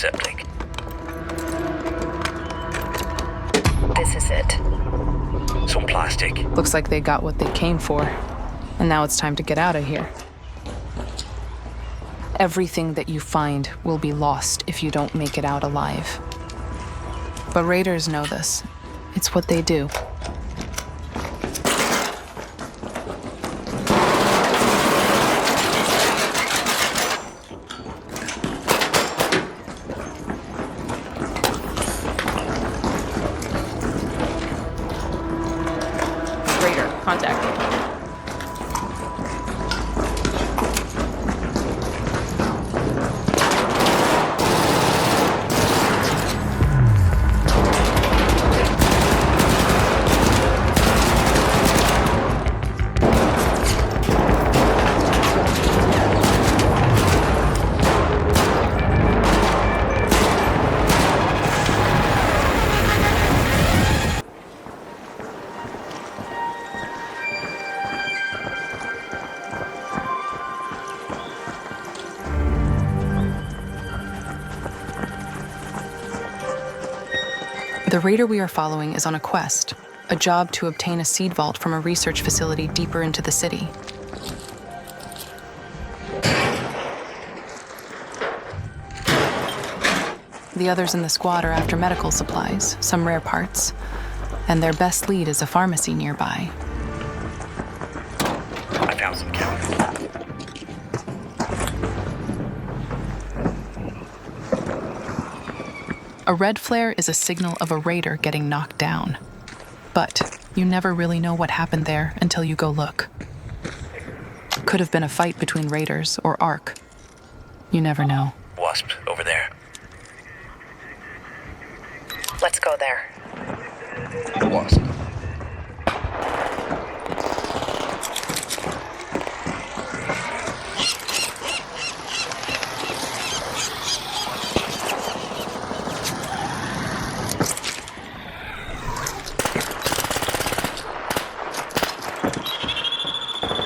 post-apocalyptic. This is it. Some plastic. Looks like they got what they came for. And now it's time to get out of here. Everything that you find will be lost if you don't make it out alive. But raiders know this. It's what they do. Raider, contact. The raider we are following is on a quest, a job to obtain a seed vault from a research facility deeper into the city. The others in the squad are after medical supplies, some rare parts, and their best lead is a pharmacy nearby. I found some counter. A red flare is a signal of a raider getting knocked down. But you never really know what happened there until you go look. Could have been a fight between raiders or ARC. You never know. Wasp over there. Let's go there. Wasp.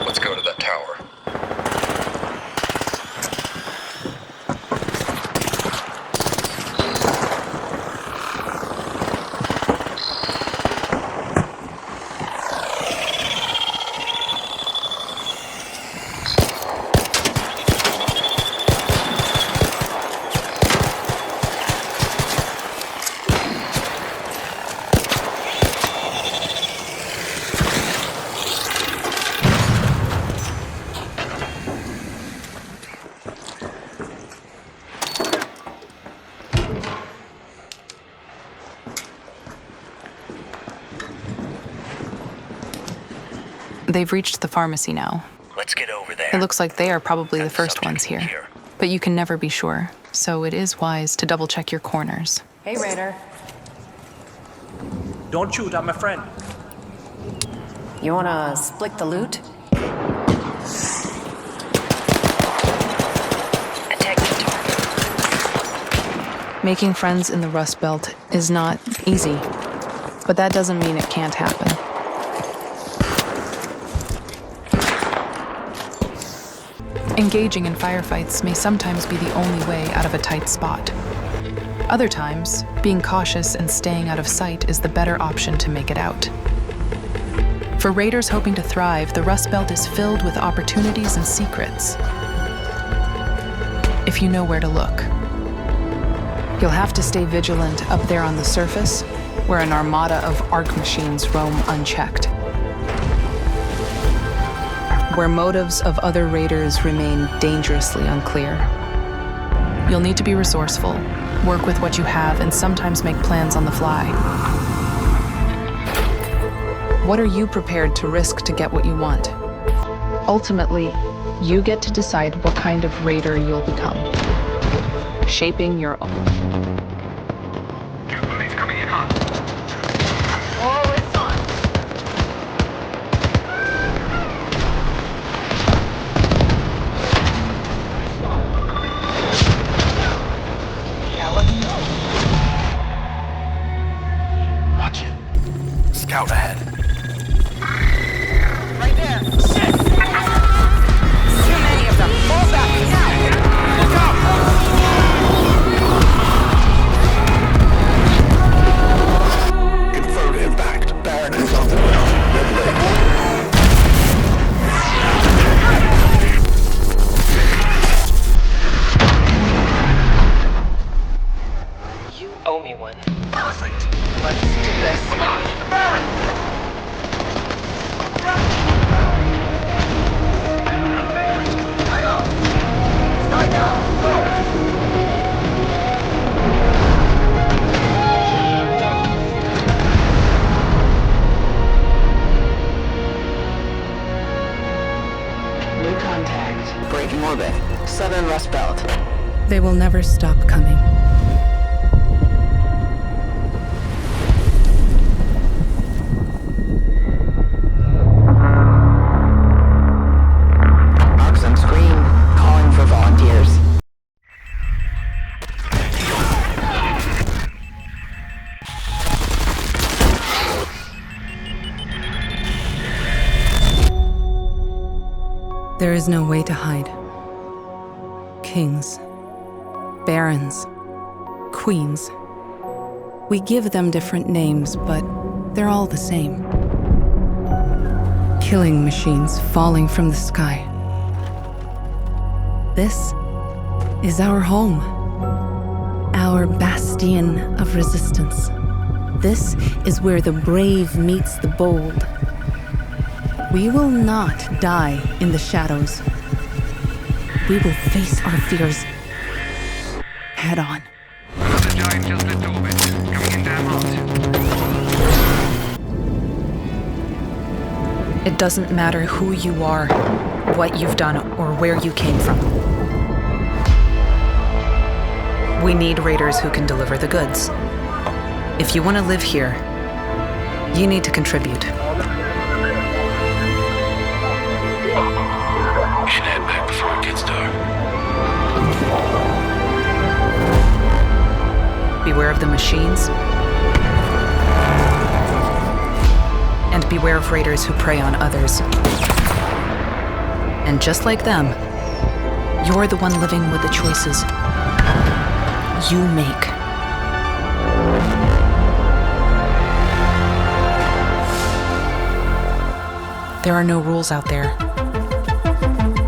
Let's go to that tower. They've reached the pharmacy now. Let's get over there. It looks like they are probably the That's first subject ones here. here. But you can never be sure, so it is wise to double check your corners. Hey, Raider. Don't shoot, I'm a friend. You wanna split the loot? Attack the target. Making friends in the Rust Belt is not easy, but that doesn't mean it can't happen. Engaging in firefights may sometimes be the only way out of a tight spot. Other times, being cautious and staying out of sight is the better option to make it out. For raiders hoping to thrive, the Rust Belt is filled with opportunities and secrets. If you know where to look. You'll have to stay vigilant up there on the surface, where an armada of ARC machines roam unchecked. Where motives of other raiders remain dangerously unclear. You'll need to be resourceful, work with what you have, and sometimes make plans on the fly. What are you prepared to risk to get what you want? Ultimately, you get to decide what kind of raider you'll become, shaping your own. Police coming in hot. Oh, it's on! Yeah, let's go. Watch it. Scout ahead. Right there! Shit! Too many of them! Fall back! Now! Look out! Contact. Breaking orbit. Southern Rust Belt. They will never stop coming. Arcs on screen. Calling for volunteers. There is no way to hide. Kings, barons, queens. We give them different names, but they're all the same. Killing machines falling from the sky. This is our home. Our bastion of resistance. This is where the brave meets the bold. We will not die in the shadows. We will face our fears head on. The giant just left orbit. Coming in damn hot. It doesn't matter who you are, what you've done, or where you came from. We need raiders who can deliver the goods. If you want to live here, you need to contribute. We should head back before it gets dark. Beware of the machines. And beware of raiders who prey on others. And just like them, you're the one living with the choices you make. There are no rules out there,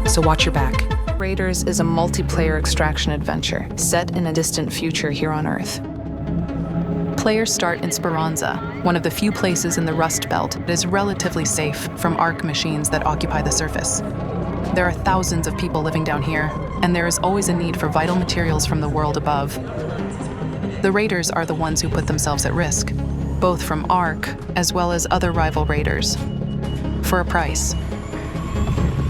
so watch your back. Raiders is a multiplayer extraction adventure set in a distant future here on Earth. Players start in Speranza, one of the few places in the Rust Belt that is relatively safe from ARC machines that occupy the surface. There are thousands of people living down here, and there is always a need for vital materials from the world above. The raiders are the ones who put themselves at risk, both from ARC as well as other rival raiders, for a price.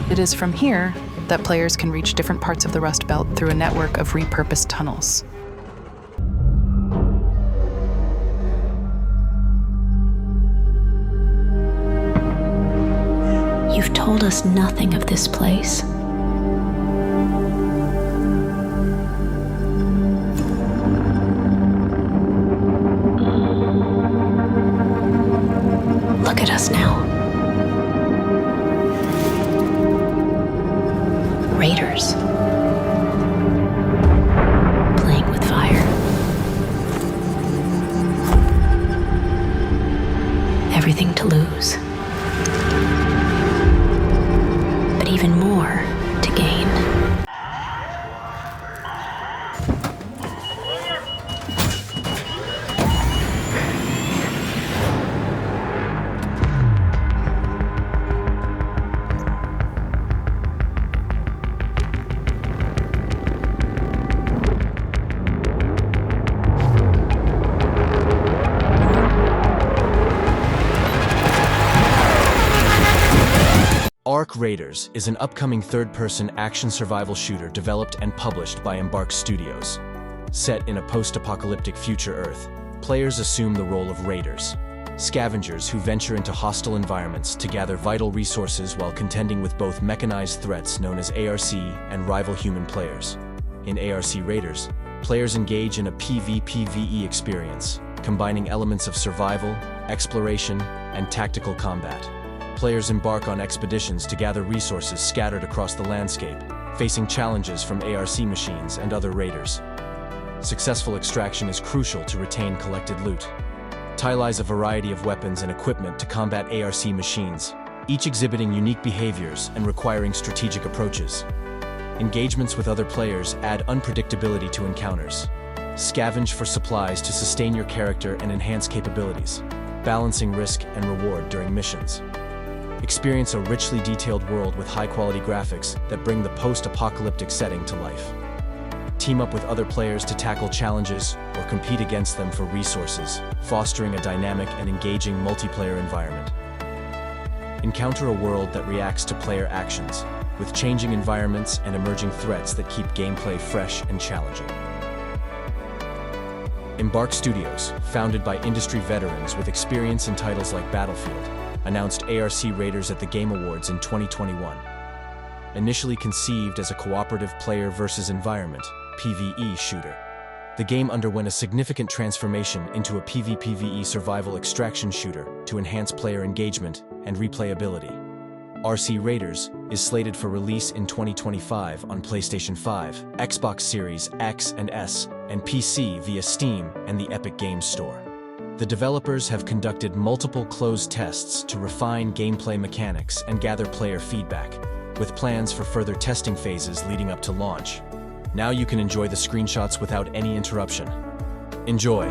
It is from here that players can reach different parts of the Rust Belt through a network of repurposed tunnels. You've told us nothing of this place. Look at us now. Raiders. Playing with fire. Everything to lose. But even more to gain. Ark Raiders is an upcoming third-person action survival shooter developed and published by Embark Studios. Set in a post-apocalyptic future Earth, players assume the role of raiders, scavengers who venture into hostile environments to gather vital resources while contending with both mechanized threats known as ARC and rival human players. In ARC Raiders, players engage in a PvPvE experience, combining elements of survival, exploration, and tactical combat. Players embark on expeditions to gather resources scattered across the landscape, facing challenges from ARC machines and other raiders. Successful extraction is crucial to retain collected loot. Utilize a variety of weapons and equipment to combat ARC machines, each exhibiting unique behaviors and requiring strategic approaches. Engagements with other players add unpredictability to encounters. Scavenge for supplies to sustain your character and enhance capabilities, balancing risk and reward during missions. Experience a richly detailed world with high-quality graphics that bring the post-apocalyptic setting to life. Team up with other players to tackle challenges or compete against them for resources, fostering a dynamic and engaging multiplayer environment. Encounter a world that reacts to player actions, with changing environments and emerging threats that keep gameplay fresh and challenging. Embark Studios, founded by industry veterans with experience in titles like Battlefield, announced ARC Raiders at the Game Awards in 2021. Initially conceived as a cooperative player versus environment (PvE) shooter, the game underwent a significant transformation into a PvPvE survival extraction shooter to enhance player engagement and replayability. RC Raiders is slated for release in 2025 on PlayStation 5, Xbox Series X and S, and PC via Steam and the Epic Games Store. The developers have conducted multiple closed tests to refine gameplay mechanics and gather player feedback, with plans for further testing phases leading up to launch. Now you can enjoy the screenshots without any interruption. Enjoy!